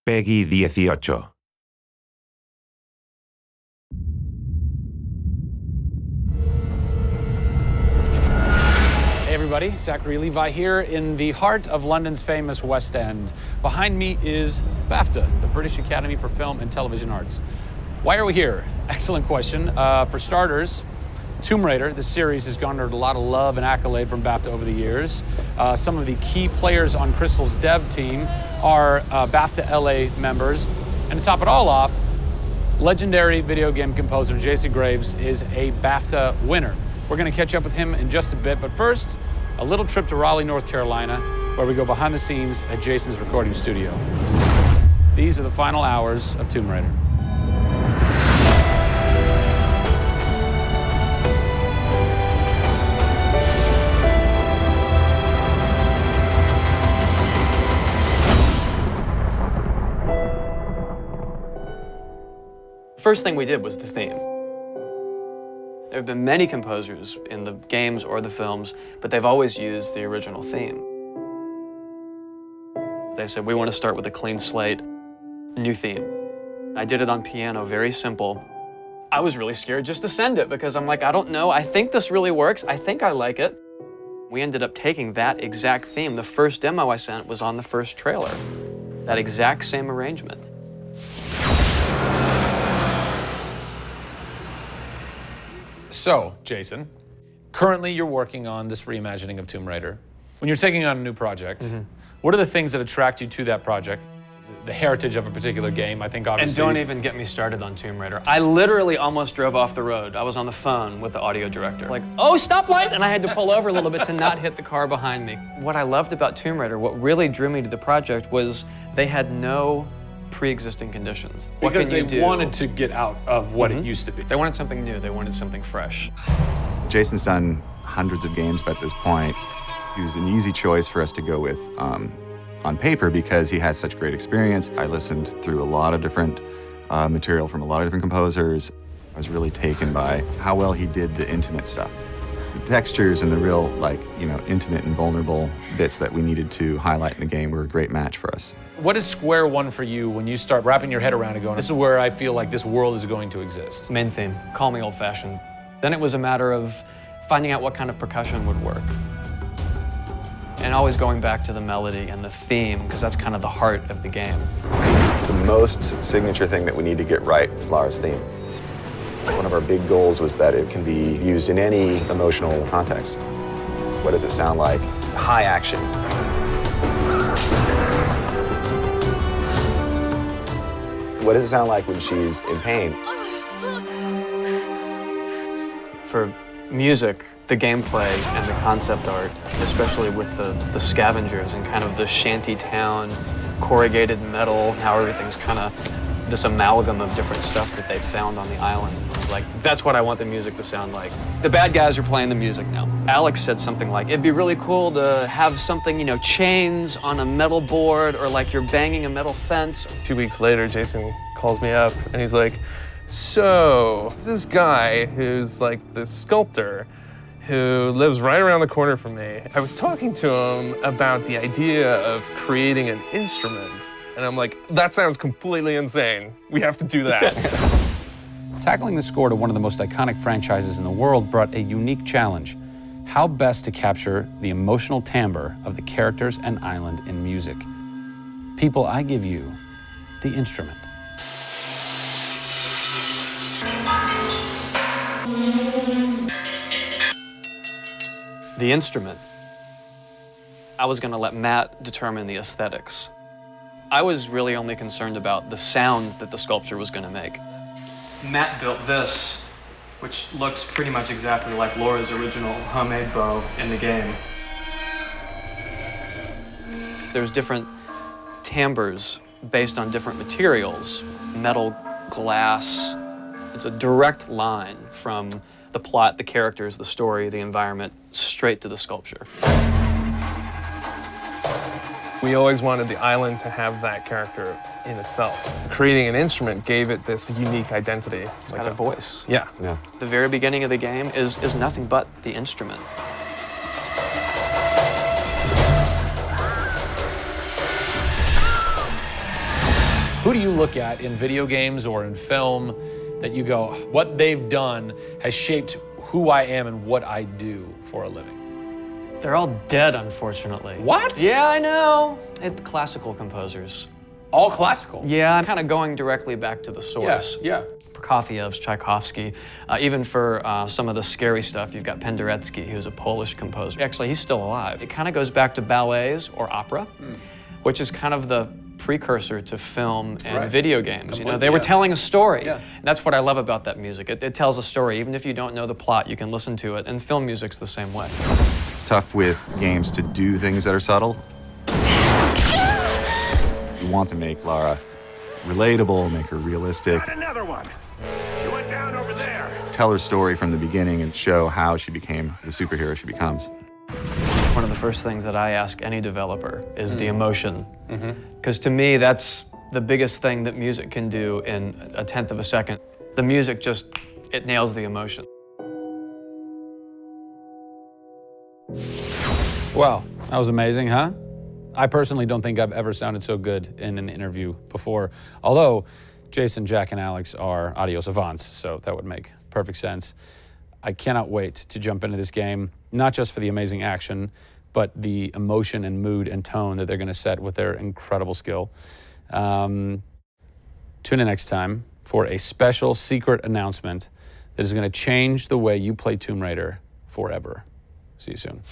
Peggy 18. Hey everybody, Zachary Levi here in the heart of London's famous West End. Behind me is BAFTA, the British Academy for Film and Television Arts. Why are we here? Excellent question. For starters, Tomb Raider, the series, has garnered a lot of love and accolade from BAFTA over the years. Some of the key players on Crystal's dev team are BAFTA LA members. And to top it all off, legendary video game composer Jason Graves is a BAFTA winner. We're going to catch up with him in just a bit, but first, a little trip to Raleigh, North Carolina, where we go behind the scenes at Jason's recording studio. These are the final hours of Tomb Raider. First thing we did was the theme. There have been many composers in the games or the films, but they've always used the original theme. They said, we want to start with a clean slate, a new theme. I did it on piano, very simple. I was really scared just to send it because I'm like, I don't know, I think this really works, I think I like it. We ended up taking that exact theme. The first demo I sent was on the first trailer. That exact same arrangement. So, Jason, currently you're working on this reimagining of Tomb Raider. When you're taking on a new project, what are the things that attract you to that project? The heritage of a particular game, I think, obviously. And don't even get me started on Tomb Raider. I literally almost drove off the road. I was on the phone with the audio director. Like, oh, stoplight! And I had to pull over a little bit to not hit the car behind me. What I loved about Tomb Raider, what really drew me to the project was they had no pre-existing conditions. Because they wanted to get out of what it used to be. They wanted something new. They wanted something fresh. Jason's done hundreds of games at this point. He was an easy choice for us to go with on paper because he has such great experience. I listened through a lot of different material from a lot of different composers. I was really taken by how well he did the intimate stuff. The textures and the real, intimate and vulnerable bits that we needed to highlight in the game were a great match for us. What is square one for you when you start wrapping your head around it going, this is where I feel like this world is going to exist? Main theme, call me old-fashioned. Then it was a matter of finding out what kind of percussion would work. And always going back to the melody and the theme, because that's kind of the heart of the game. The most signature thing that we need to get right is Lara's theme. One of our big goals was that it can be used in any emotional context. What does it sound like? High action. What does it sound like when she's in pain? For music, the gameplay and the concept art, especially with the scavengers and kind of the shanty town, corrugated metal, how everything's kind of this amalgam of different stuff that they found on the island. I was like, that's what I want the music to sound like. The bad guys are playing the music now. Alex said something like, it'd be really cool to have something, chains on a metal board or like you're banging a metal fence. 2 weeks later, Jason calls me up and he's like, so this guy who's like this sculptor who lives right around the corner from me, I was talking to him about the idea of creating an instrument. And I'm like, that sounds completely insane. We have to do that. Tackling the score to one of the most iconic franchises in the world brought a unique challenge. How best to capture the emotional timbre of the characters and island in music? People, I give you the instrument. The instrument. I was gonna let Matt determine the aesthetics. I was really only concerned about the sounds that the sculpture was gonna make. Matt built this, which looks pretty much exactly like Laura's original homemade bow in the game. There's different timbres based on different materials, metal, glass. It's a direct line from the plot, the characters, the story, the environment, straight to the sculpture. We always wanted the island to have that character in itself. Creating an instrument gave it this unique identity. It's got a voice. Yeah. The very beginning of the game is nothing but the instrument. Who do you look at in video games or in film that you go, what they've done has shaped who I am and what I do for a living? They're all dead, unfortunately. What? Yeah, I know. It's classical composers. All classical? Yeah, I'm kind of going directly back to the source. Yeah. Prokofiev's, Tchaikovsky. Even for some of the scary stuff, you've got Penderecki, who's a Polish composer. Actually, he's still alive. It kind of goes back to ballets or opera, which is kind of the precursor to film and video games. You know, they were telling a story. Yeah. And that's what I love about that music. It tells a story. Even if you don't know the plot, you can listen to it. And film music's the same way. It's tough with games to do things that are subtle. You want to make Lara relatable, make her realistic. Got another one. She went down over there. Tell her story from the beginning and show how she became the superhero she becomes. One of the first things that I ask any developer is the emotion. Because to me, that's the biggest thing that music can do in a tenth of a second. The music just, it nails the emotion. Wow, that was amazing, huh? I personally don't think I've ever sounded so good in an interview before, although Jason, Jack, and Alex are audio savants, so that would make perfect sense. I cannot wait to jump into this game, not just for the amazing action, but the emotion and mood and tone that they're going to set with their incredible skill. Tune in next time for a special secret announcement that is going to change the way you play Tomb Raider forever. See you soon.